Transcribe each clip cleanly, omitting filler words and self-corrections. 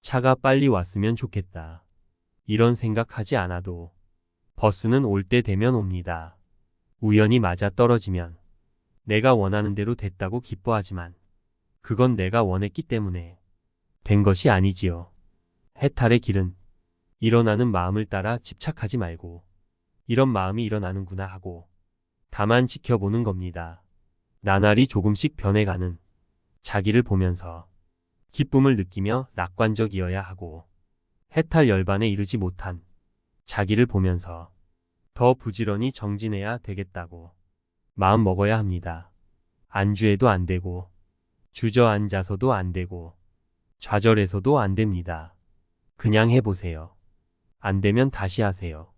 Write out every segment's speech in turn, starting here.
차가 빨리 왔으면 좋겠다. 이런 생각하지 않아도 버스는 올 때 되면 옵니다. 우연히 맞아 떨어지면 내가 원하는 대로 됐다고 기뻐하지만 그건 내가 원했기 때문에 된 것이 아니지요. 해탈의 길은 일어나는 마음을 따라 집착하지 말고 이런 마음이 일어나는구나 하고 다만 지켜보는 겁니다. 나날이 조금씩 변해가는 자기를 보면서 기쁨을 느끼며 낙관적이어야 하고 해탈 열반에 이르지 못한 자기를 보면서 더 부지런히 정진해야 되겠다고 마음 먹어야 합니다. 안주해도 안 되고 주저앉아서도 안 되고 좌절해서도 안 됩니다. 그냥 해보세요. 안 되면 다시 하세요.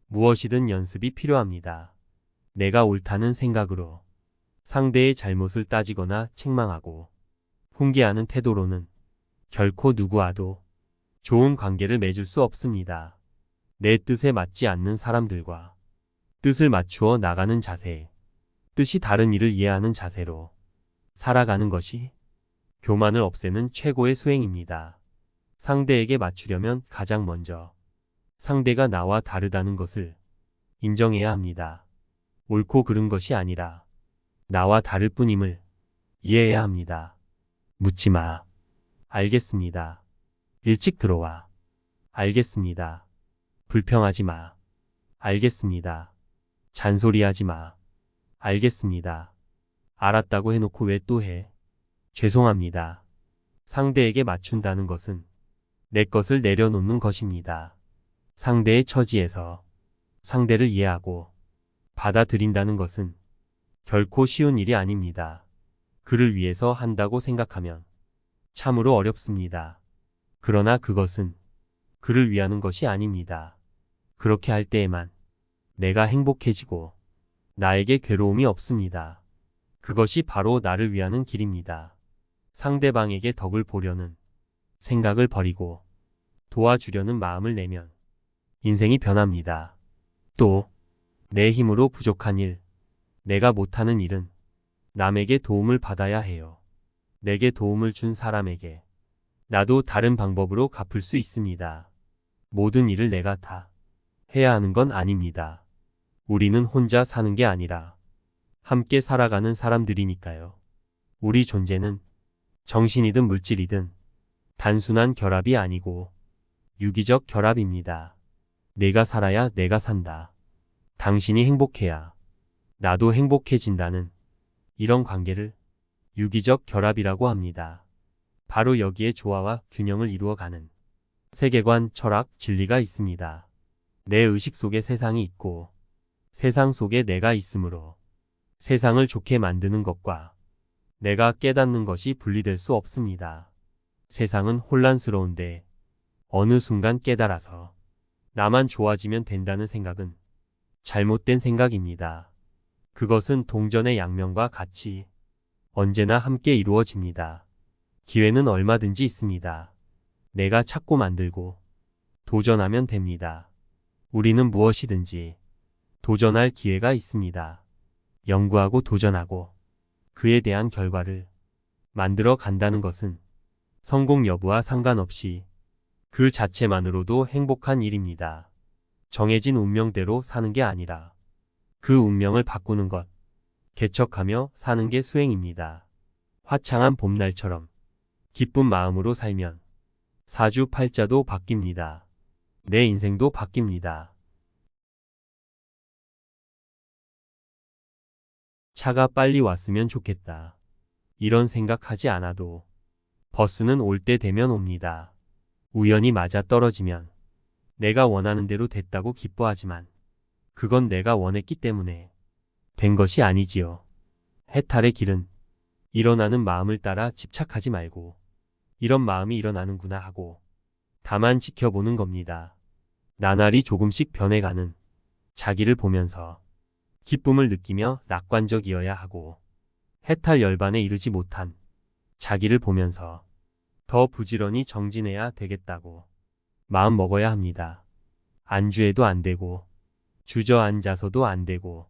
무엇이든 연습이 필요합니다. 내가 옳다는 생각으로 상대의 잘못을 따지거나 책망하고 훈계하는 태도로는 결코 누구와도 좋은 관계를 맺을 수 없습니다. 내 뜻에 맞지 않는 사람들과 뜻을 맞추어 나가는 자세, 뜻이 다른 이를 이해하는 자세로 살아가는 것이 교만을 없애는 최고의 수행입니다. 상대에게 맞추려면 가장 먼저 상대가 나와 다르다는 것을 인정해야 합니다. 옳고 그른 것이 아니라 나와 다를 뿐임을 이해해야 합니다. 묻지 마. 알겠습니다. 일찍 들어와. 알겠습니다. 불평하지 마. 알겠습니다. 잔소리하지 마. 알겠습니다. 알았다고 해놓고 왜 또 해? 죄송합니다. 상대에게 맞춘다는 것은 내 것을 내려놓는 것입니다. 상대의 처지에서 상대를 이해하고 받아들인다는 것은 결코 쉬운 일이 아닙니다. 그를 위해서 한다고 생각하면 참으로 어렵습니다. 그러나 그것은 그를 위하는 것이 아닙니다. 그렇게 할 때에만 내가 행복해지고 나에게 괴로움이 없습니다. 그것이 바로 나를 위하는 길입니다. 상대방에게 덕을 보려는 생각을 버리고 도와주려는 마음을 내면 인생이 변합니다. 또 내 힘으로 부족한 일, 내가 못하는 일은 남에게 도움을 받아야 해요. 내게 도움을 준 사람에게 나도 다른 방법으로 갚을 수 있습니다. 모든 일을 내가 다 해야 하는 건 아닙니다. 우리는 혼자 사는 게 아니라 함께 살아가는 사람들이니까요. 우리 존재는 정신이든 물질이든 단순한 결합이 아니고 유기적 결합입니다. 내가 살아야 내가 산다. 당신이 행복해야 나도 행복해진다는 이런 관계를 유기적 결합이라고 합니다. 바로 여기에 조화와 균형을 이루어가는 세계관, 철학, 진리가 있습니다. 내 의식 속에 세상이 있고 세상 속에 내가 있으므로 세상을 좋게 만드는 것과 내가 깨닫는 것이 분리될 수 없습니다. 세상은 혼란스러운데 어느 순간 깨달아서 나만 좋아지면 된다는 생각은 잘못된 생각입니다. 그것은 동전의 양면과 같이 언제나 함께 이루어집니다. 기회는 얼마든지 있습니다. 내가 찾고 만들고 도전하면 됩니다. 우리는 무엇이든지 도전할 기회가 있습니다. 연구하고 도전하고 그에 대한 결과를 만들어 간다는 것은 성공 여부와 상관없이 그 자체만으로도 행복한 일입니다. 정해진 운명대로 사는 게 아니라 그 운명을 바꾸는 것, 개척하며 사는 게 수행입니다. 화창한 봄날처럼 기쁜 마음으로 살면 사주팔자도 바뀝니다. 내 인생도 바뀝니다. 차가 빨리 왔으면 좋겠다. 이런 생각하지 않아도 버스는 올 때 되면 옵니다. 우연히 맞아 떨어지면 내가 원하는 대로 됐다고 기뻐하지만 그건 내가 원했기 때문에 된 것이 아니지요. 해탈의 길은 일어나는 마음을 따라 집착하지 말고 이런 마음이 일어나는구나 하고 다만 지켜보는 겁니다. 나날이 조금씩 변해가는 자기를 보면서 기쁨을 느끼며 낙관적이어야 하고 해탈 열반에 이르지 못한 자기를 보면서 더 부지런히 정진해야 되겠다고 마음 먹어야 합니다. 안주해도 안 되고 주저앉아서도 안 되고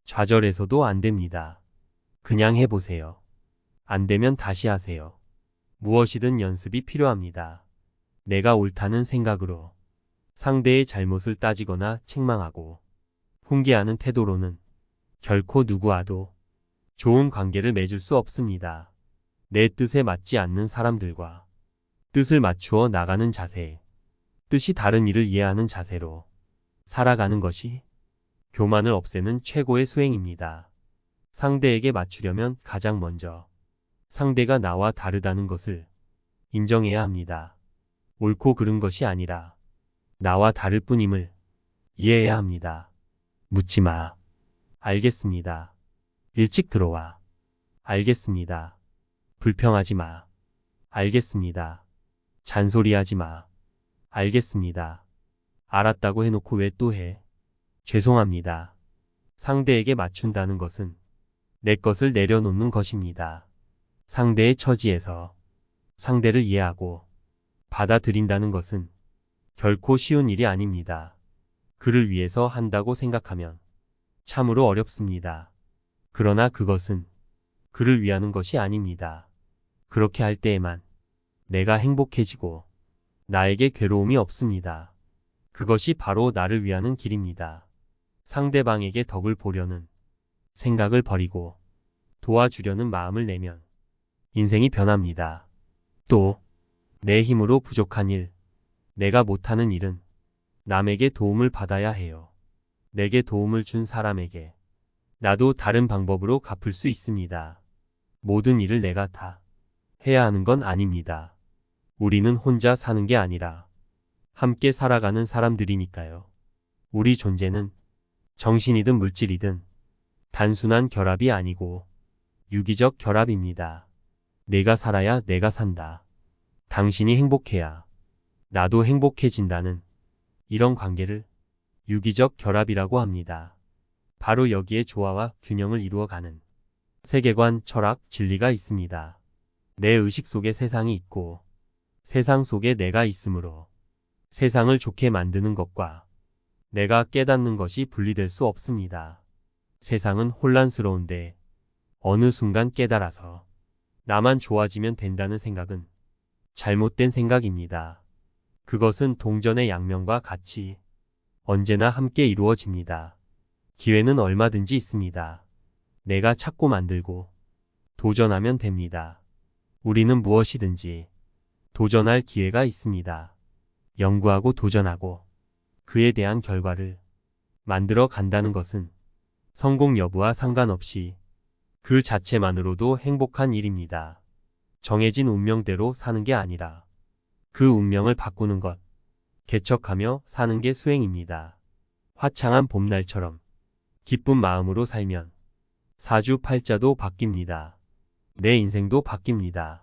좌절해서도 안 됩니다. 그냥 해보세요. 안 되면 다시 하세요. 무엇이든 연습이 필요합니다. 내가 옳다는 생각으로 상대의 잘못을 따지거나 책망하고 훈계하는 태도로는 결코 누구와도 좋은 관계를 맺을 수 없습니다. 내 뜻에 맞지 않는 사람들과 뜻을 맞추어 나가는 자세, 뜻이 다른 이를 이해하는 자세로 살아가는 것이 교만을 없애는 최고의 수행입니다. 상대에게 맞추려면 가장 먼저 상대가 나와 다르다는 것을 인정해야 합니다. 옳고 그른 것이 아니라 나와 다를 뿐임을 이해해야 합니다. 묻지 마. 알겠습니다. 일찍 들어와. 알겠습니다. 불평하지 마. 알겠습니다. 잔소리하지 마. 알겠습니다. 알았다고 해놓고 왜 또 해? 죄송합니다. 상대에게 맞춘다는 것은 내 것을 내려놓는 것입니다. 상대의 처지에서 상대를 이해하고 받아들인다는 것은 결코 쉬운 일이 아닙니다. 그를 위해서 한다고 생각하면 참으로 어렵습니다. 그러나 그것은 그를 위하는 것이 아닙니다. 그렇게 할 때에만 내가 행복해지고 나에게 괴로움이 없습니다. 그것이 바로 나를 위하는 길입니다. 상대방에게 덕을 보려는 생각을 버리고 도와주려는 마음을 내면 인생이 변합니다. 또 내 힘으로 부족한 일, 내가 못하는 일은 남에게 도움을 받아야 해요. 내게 도움을 준 사람에게 나도 다른 방법으로 갚을 수 있습니다. 모든 일을 내가 다 해야 하는 건 아닙니다. 우리는 혼자 사는 게 아니라 함께 살아가는 사람들이니까요. 우리 존재는 정신이든 물질이든 단순한 결합이 아니고 유기적 결합입니다. 내가 살아야 내가 산다. 당신이 행복해야 나도 행복해진다는 이런 관계를 유기적 결합이라고 합니다. 바로 여기에 조화와 균형을 이루어가는 세계관, 철학, 진리가 있습니다. 내 의식 속에 세상이 있고 세상 속에 내가 있으므로 세상을 좋게 만드는 것과 내가 깨닫는 것이 분리될 수 없습니다. 세상은 혼란스러운데 어느 순간 깨달아서 나만 좋아지면 된다는 생각은 잘못된 생각입니다. 그것은 동전의 양면과 같이 언제나 함께 이루어집니다. 기회는 얼마든지 있습니다. 내가 찾고 만들고 도전하면 됩니다. 우리는 무엇이든지 도전할 기회가 있습니다. 연구하고 도전하고 그에 대한 결과를 만들어 간다는 것은 성공 여부와 상관없이 그 자체만으로도 행복한 일입니다. 정해진 운명대로 사는 게 아니라 그 운명을 바꾸는 것, 개척하며 사는 게 수행입니다. 화창한 봄날처럼 기쁜 마음으로 살면 사주팔자도 바뀝니다. 내 인생도 바뀝니다.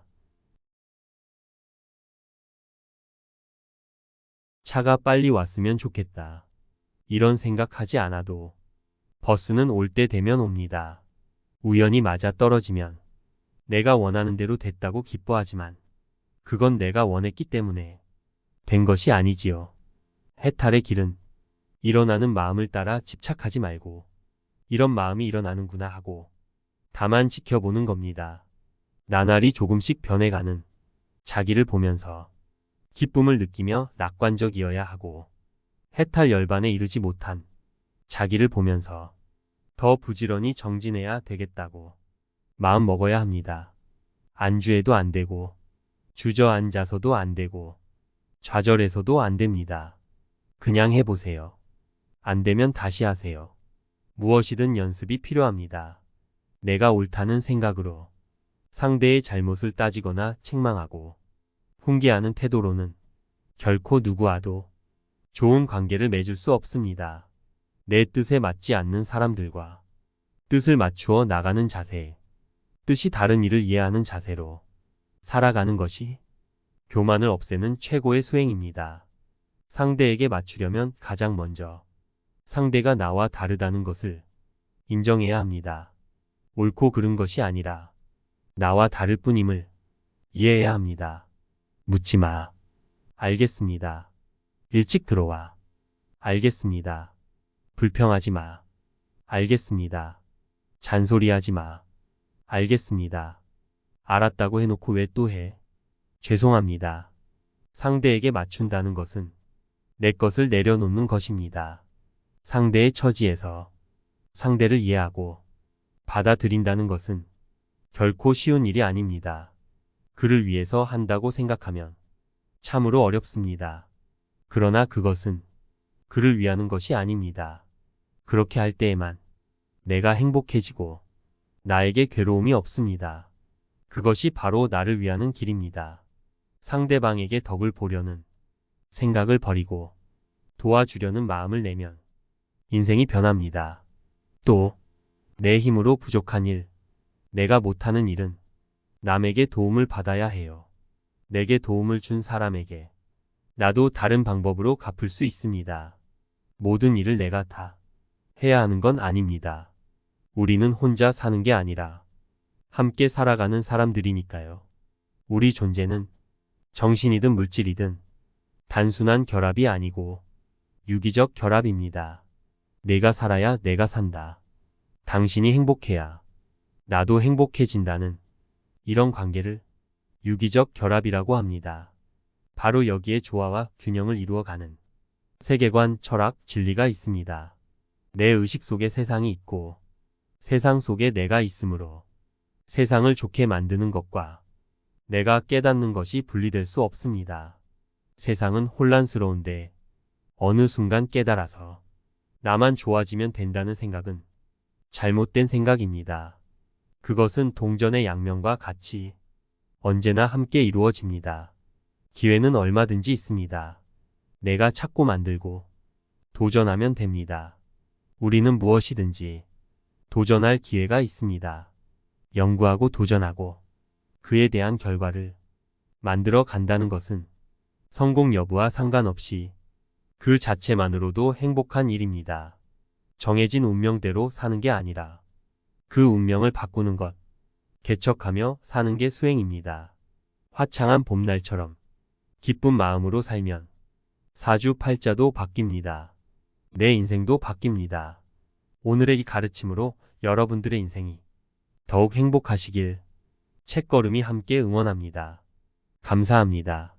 차가 빨리 왔으면 좋겠다. 이런 생각하지 않아도 버스는 올 때 되면 옵니다. 우연히 맞아 떨어지면 내가 원하는 대로 됐다고 기뻐하지만 그건 내가 원했기 때문에 된 것이 아니지요. 해탈의 길은 일어나는 마음을 따라 집착하지 말고 이런 마음이 일어나는구나 하고 다만 지켜보는 겁니다. 나날이 조금씩 변해가는 자기를 보면서 기쁨을 느끼며 낙관적이어야 하고 해탈 열반에 이르지 못한 자기를 보면서 더 부지런히 정진해야 되겠다고 마음 먹어야 합니다. 안주해도 안 되고 주저앉아서도 안 되고 좌절해서도 안 됩니다. 그냥 해보세요. 안 되면 다시 하세요. 무엇이든 연습이 필요합니다. 내가 옳다는 생각으로 상대의 잘못을 따지거나 책망하고 훈계하는 태도로는 결코 누구와도 좋은 관계를 맺을 수 없습니다. 내 뜻에 맞지 않는 사람들과 뜻을 맞추어 나가는 자세, 뜻이 다른 이를 이해하는 자세로 살아가는 것이 교만을 없애는 최고의 수행입니다. 상대에게 맞추려면 가장 먼저 상대가 나와 다르다는 것을 인정해야 합니다. 옳고 그른 것이 아니라 나와 다를 뿐임을 이해해야 합니다. 묻지 마. 알겠습니다. 일찍 들어와. 알겠습니다. 불평하지 마. 알겠습니다. 잔소리하지 마. 알겠습니다. 알았다고 해놓고 왜 또 해? 죄송합니다. 상대에게 맞춘다는 것은 내 것을 내려놓는 것입니다. 상대의 처지에서 상대를 이해하고 받아들인다는 것은 결코 쉬운 일이 아닙니다. 그를 위해서 한다고 생각하면 참으로 어렵습니다. 그러나 그것은 그를 위하는 것이 아닙니다. 그렇게 할 때에만 내가 행복해지고 나에게 괴로움이 없습니다. 그것이 바로 나를 위하는 길입니다. 상대방에게 덕을 보려는 생각을 버리고 도와주려는 마음을 내면 인생이 변합니다. 또 내 힘으로 부족한 일, 내가 못하는 일은 남에게 도움을 받아야 해요. 내게 도움을 준 사람에게 나도 다른 방법으로 갚을 수 있습니다. 모든 일을 내가 다 해야 하는 건 아닙니다. 우리는 혼자 사는 게 아니라 함께 살아가는 사람들이니까요. 우리 존재는 정신이든 물질이든 단순한 결합이 아니고 유기적 결합입니다. 내가 살아야 내가 산다. 당신이 행복해야 나도 행복해진다는 이런 관계를 유기적 결합이라고 합니다. 바로 여기에 조화와 균형을 이루어가는 세계관, 철학, 진리가 있습니다. 내 의식 속에 세상이 있고 세상 속에 내가 있으므로 세상을 좋게 만드는 것과 내가 깨닫는 것이 분리될 수 없습니다. 세상은 혼란스러운데 어느 순간 깨달아서 나만 좋아지면 된다는 생각은 잘못된 생각입니다. 그것은 동전의 양면과 같이 언제나 함께 이루어집니다. 기회는 얼마든지 있습니다. 내가 찾고 만들고 도전하면 됩니다. 우리는 무엇이든지 도전할 기회가 있습니다. 연구하고 도전하고 그에 대한 결과를 만들어 간다는 것은 성공 여부와 상관없이 그 자체만으로도 행복한 일입니다. 정해진 운명대로 사는 게 아니라 그 운명을 바꾸는 것, 개척하며 사는 게 수행입니다. 화창한 봄날처럼 기쁜 마음으로 살면 사주팔자도 바뀝니다. 내 인생도 바뀝니다. 오늘의 이 가르침으로 여러분들의 인생이 더욱 행복하시길 책걸음이 함께 응원합니다. 감사합니다.